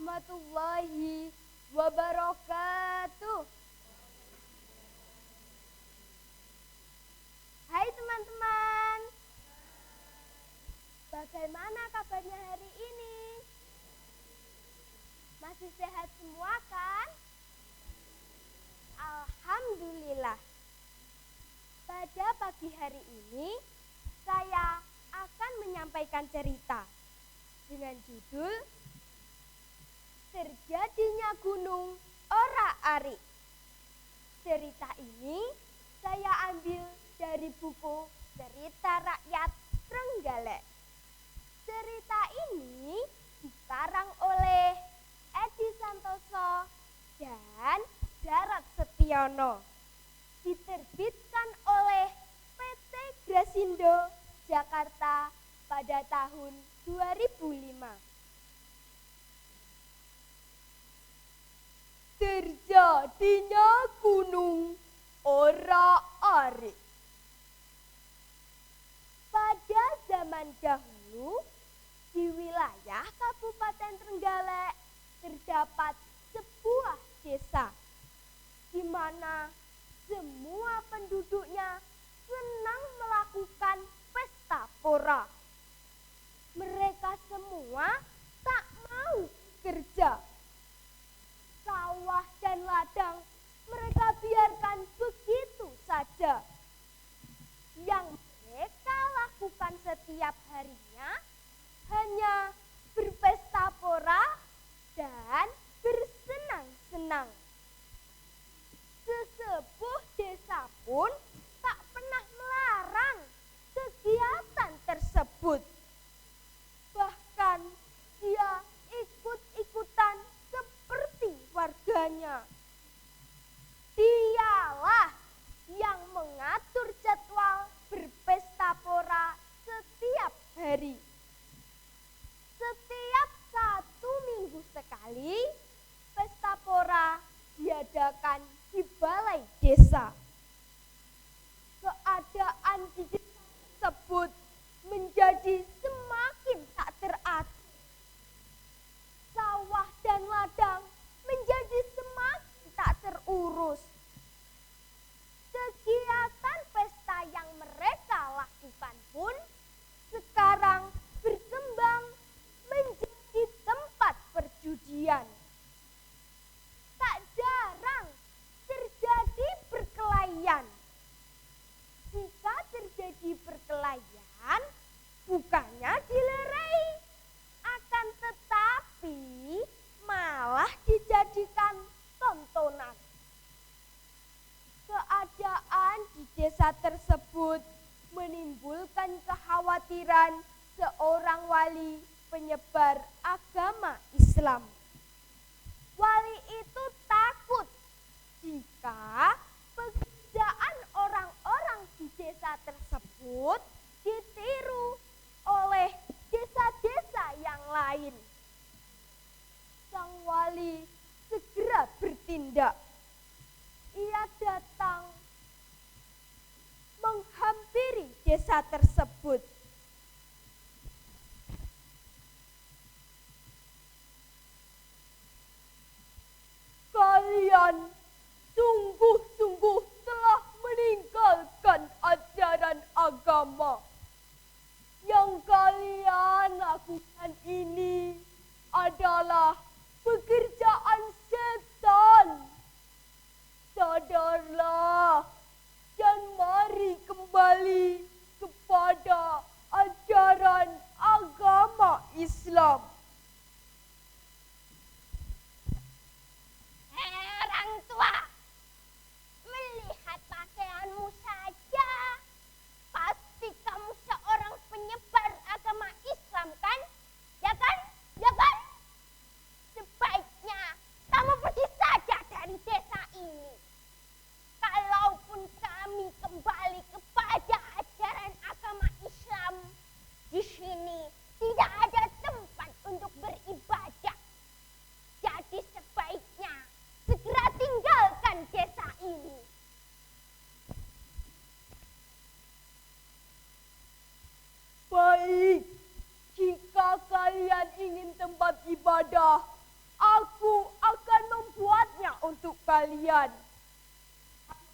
warahmatullahi wabarakatuh. Hai teman-teman, bagaimana kabarnya hari ini? Masih sehat semua kan? Alhamdulillah. Pada pagi hari ini, saya akan menyampaikan cerita dengan judul Terjadinya Gunung Ora-Arik. Cerita ini saya ambil dari buku Cerita Rakyat Trenggalek. Cerita ini dikarang oleh Edi Santoso dan Darat Setiono. Diterbitkan oleh PT Grasindo Jakarta pada tahun 2005. Terjadinya Gunung Ora-Arik. Pada zaman dahulu, di wilayah Kabupaten Trenggalek terdapat sebuah desa di mana semua penduduknya senang melakukan pesta pora. Mereka semua tak mau kerja. Sawah dan ladang mereka biarkan begitu saja. Yang mereka lakukan setiap harinya hanya berpesta pora dan bersenang-senang. Sesepuh desa pun tak pernah melarang kegiatan tersebut. Bahkan dia ikut-ikutan seperti warganya. Dialah yang mengatur jadwal berpesta pora setiap hari. Setiap 1 minggu sekali, pesta pora diadakan di balai desa. Keadaan di desa tersebut menjadi semakin tak teratur. Sawah dan ladang menjadi semakin tak terurus. Kegiatan pesta yang mereka lakukan pun sekarang berkembang menjadi tempat perjudian. Tak jarang terjadi perkelahian. Jika terjadi perkelahian, bukannya dilerai, akan tetapi malah dijadikan tontonan. Keadaan di desa tersebut menimbulkan kekhawatiran seorang wali penyebar agama Islam. Wali itu takut jika pekerjaan orang-orang di desa tersebut ditiru oleh desa-desa yang lain. Sang wali segera bertindak. Ia datang menghampiri desa tersebut. Kalian sungguh-sungguh telah meninggalkan ajaran agama. Yang kalian lakukan ini adalah pekerjaan setan. Sadarlah dan mari kembali kepada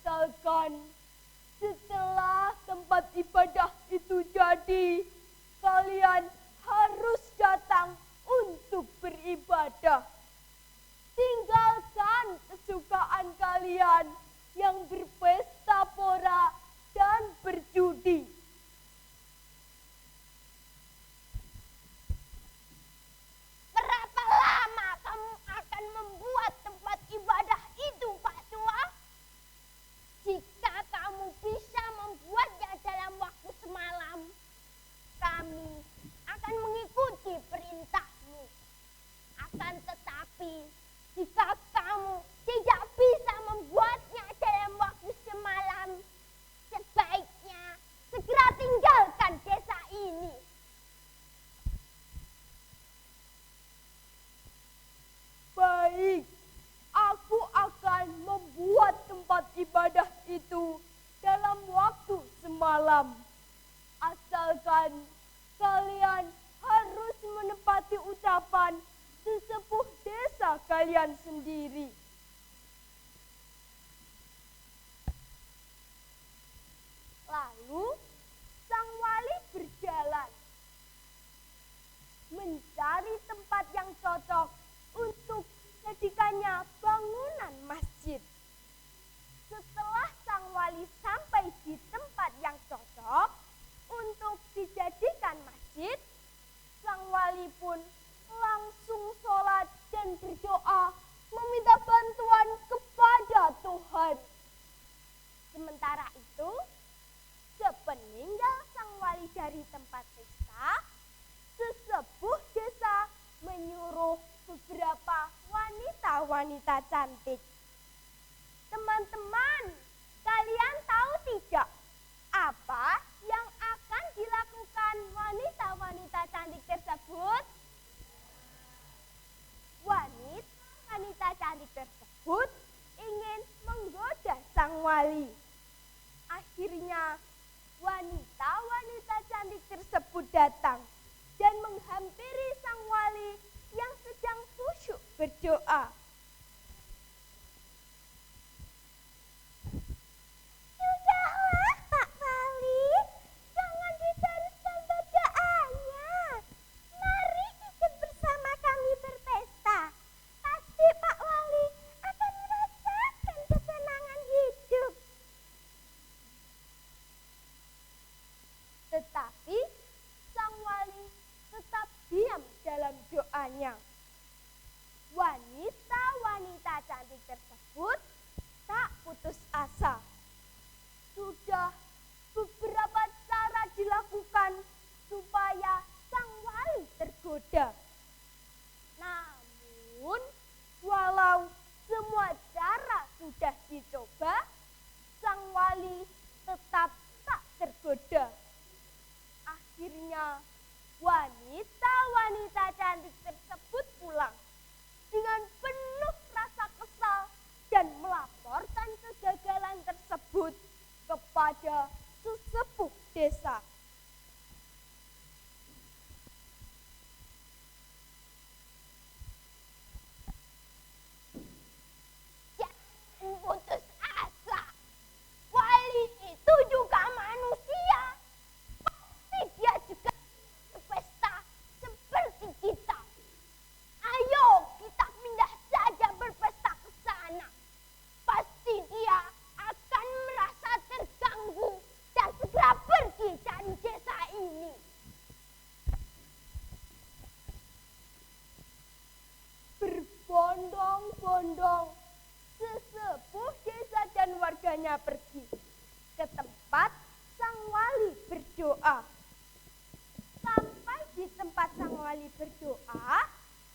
Asalkan setelah tempat ibadah itu jadi, kalian harus datang untuk beribadah. Tinggalkan kesukaan kalian yang berpesta pora dan berjudi. Berapa lama kamu akan membuat tempat ibadah itu, Pak Tua? Jika kamu bisa membuatnya dalam waktu semalam, kami akan mengikuti perintahmu. Akan tetapi, jika kamu tidak bisa membuatnya dalam waktu semalam, sebaiknya segera tinggalkan desa ini. Baik, aku akan membuat tempat ibadah itu dalam waktu semalam. Asalkan kalian harus menepati ucapan sesepuh desa kalian sendiri. Lalu sang wali berjalan mencari tempat yang cocok untuk jadikannya bangunan masjid. Setelah sang wali sampai di tempat yang cocok untuk dijadikan masjid, sang wali pun langsung sholat dan berdoa meminta bantuan kepada Tuhan. Sementara itu, sepeninggal sang wali dari tempat pesta, sesepuh desa menyuruh beberapa wanita-wanita cantik. Teman-teman, kalian tahu tidak apa yang akan dilakukan wanita-wanita cantik tersebut? Wanita cantik tersebut ingin menggoda sang wali. Akhirnya, wanita-wanita cantik tersebut datang dan menghampiri sang wali yang sedang khusyuk berdoa. Sudahlah, Pak Wali, jangan diteruskan berdoanya. Mari ikut bersama kami berpesta. Pasti Pak Wali akan merasakan kesenangan hidup. Tetapi sang wali tetap diam dalam doanya. Wanita-wanita cantik tersebut tak putus asa. Sudah beberapa cara dilakukan supaya sang wali tergoda. Namun, walau semua cara sudah dicoba, sang wali tetap tak tergoda. Akhirnya, wanita-wanita cantik tersebut pulang dengan penuh rasa kesal dan melaporkan kegagalan tersebut kepada sesepuh desa. Jangan putus asa. Wali itu juga manusia. Pasti dia juga berpesta seperti kita. Ayo kita pindah saja berpesta ke sana. Pasti dia akan merasa terganggu dan segera pergi dari desa ini. Berbondong-bondong, sesepuh desa dan warganya pergi ke tempat sang wali berdoa. Sampai di tempat sang wali berdoa,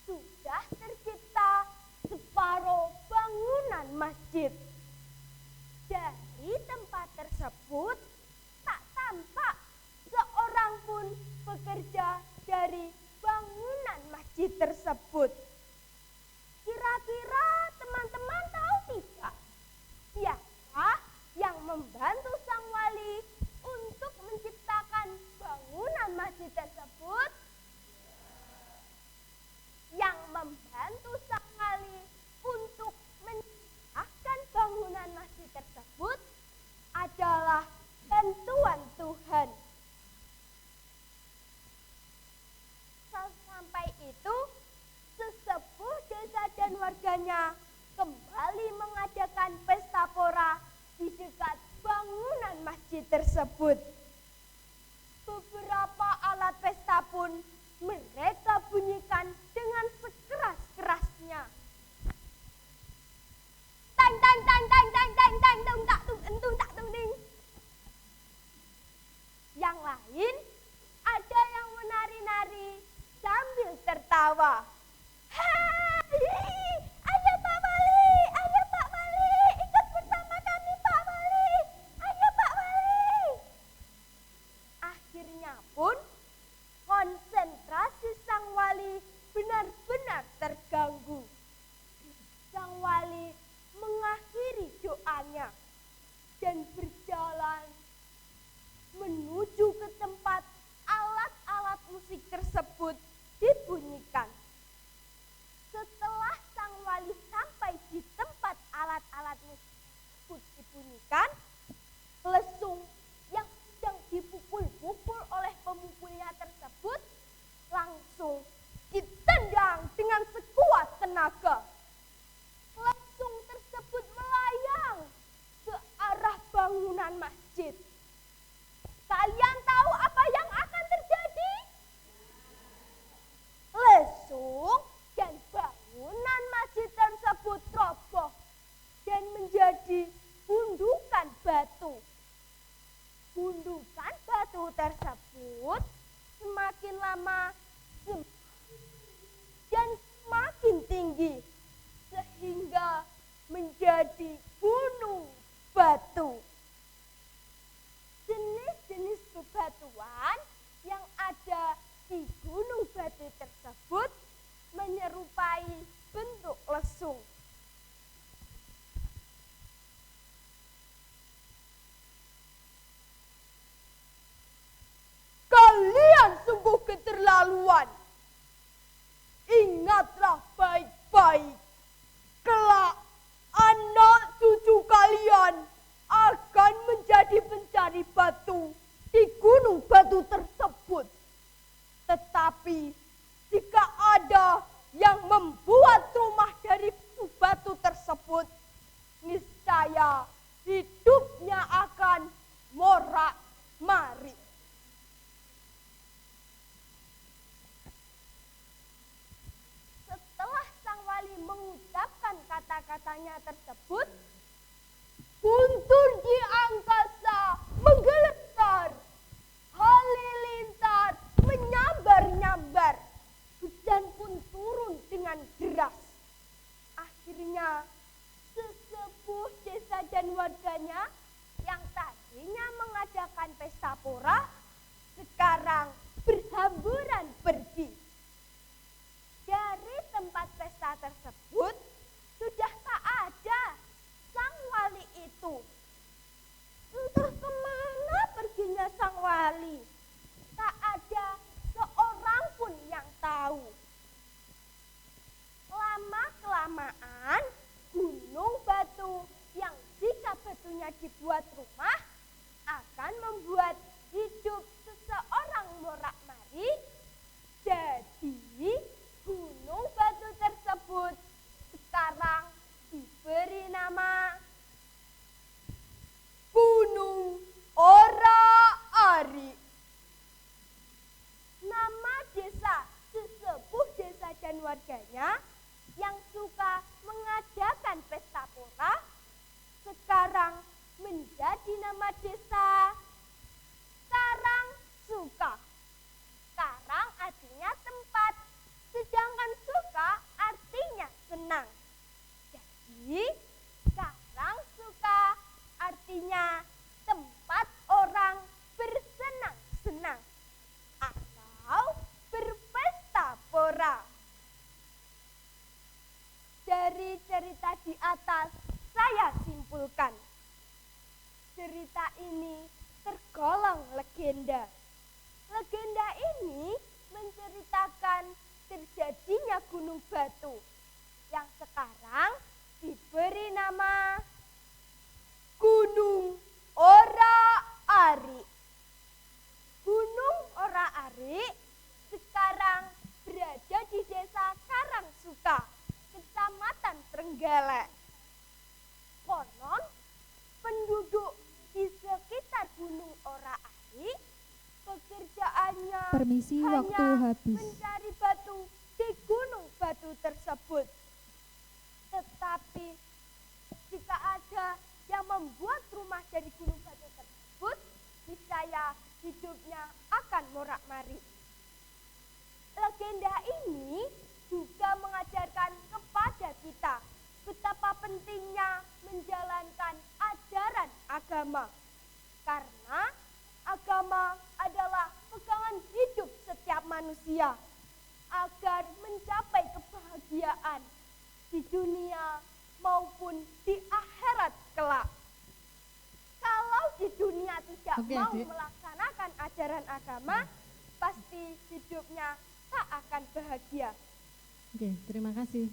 sudah tercipta separuh bangunan masjid. Dari tempat tersebut tak tampak seorang pun bekerja dari bangunan masjid tersebut. Kira-kira teman-teman tahu tidak siapa yang membantu sang wali untuk menciptakan bangunan masjid tersebut? Yang membantu sang wali untuk menciptakan bangunan tersebut. Beberapa alat pesta pun mereka bunyikan dengan sekeras-kerasnya. Tang tang tang tang tang tang tang tung tak tung entung tak tung ding. Yang lain ada yang menari-nari sambil tertawa. Hai, ayo Pak Wali, ikut bersama kami Pak Wali, ayo Pak Wali. Akhirnya pun konsentrasi sang wali benar-benar terganggu. Sang wali mengakhiri doanya dan berjalan menuju ke tempat alat-alat musik tersebut dibunyikan. Setelah sang wali sampai di tempat alat-alat musik tersebut dibunyikan, lesung yang sedang dipukul-pukul oleh pemukulnya tersebut langsung ditendang dengan sekuat tenaga. Lesung tersebut melayang ke arah bangunan masjid. Kalian tahu apa yang akan terjadi? Lesung dan bangunan masjid tersebut roboh dan menjadi gundukan batu. Gundukan batu tersebut semakin lama dan semakin tinggi sehingga menjadi gunung batu. Jenis-jenis bebatuan yang ada di gunung batu tersebut menyerupai bentuk lesung. Kalian sungguh keterlaluan. Ingatlah baik-baik. Kelak anak cucu kalian akan menjadi pencari batu di gunung batu tersebut. Tetapi jika ada yang membuat rumah dari batu tersebut, niscaya hidupnya akan morak-marik. Setelah sang wali mengucapkan kata-katanya tersebut, guntur di angkasa menggeletar, halilintar menyambar-nyambar, hujan pun turun dengan deras. Akhirnya sesepuh desa dan warganya yang tadinya mengadakan pesta pora sekarang berhamburan pergi. Dari tempat pesta tersebut sudah tak ada sang wali itu. Entah kemana perginya sang wali. Tak ada seorang pun yang tahu. Lama-kelamaan gunung batu yang jika batunya dibuat rumah akan membuat hidup seseorang morak-marik. Jadi gunung batu tersebut sekarang diberi nama Gunung Ora-Ari. Nama desa sesepuh desa dan warganya yang suka mengadakan pesta pora sekarang menjadi nama desa Karangsuka. Karang artinya tempat, sedangkan suka artinya senang. Jadi Karangsuka artinya tempat orang bersenang-senang atau berpesta pora. Dari cerita di atas saya simpulkan, cerita ini tergolong legenda. Legenda ini menceritakan terjadinya gunung batu yang sekarang diberi nama Gunung Ora-Ari. Gunung Ora-Ari sekarang berada di desa Karangsuka, Kecamatan Trenggalek. Konon penduduk di sekitar Gunung Ora permisi, waktu hanya habis. mencari batu di gunung batu tersebut. Tetapi jika ada yang membuat rumah dari gunung batu tersebut, niscaya hidupnya akan morak-marik. Legenda ini juga mengajarkan kepada kita betapa pentingnya menjalankan ajaran agama. Karena agama adalah pegangan hidup setiap manusia agar mencapai kebahagiaan di dunia maupun di akhirat kelak. Kalau di dunia tidak mau Adik. melaksanakan ajaran agama, pasti hidupnya tak akan bahagia. Oke, terima kasih.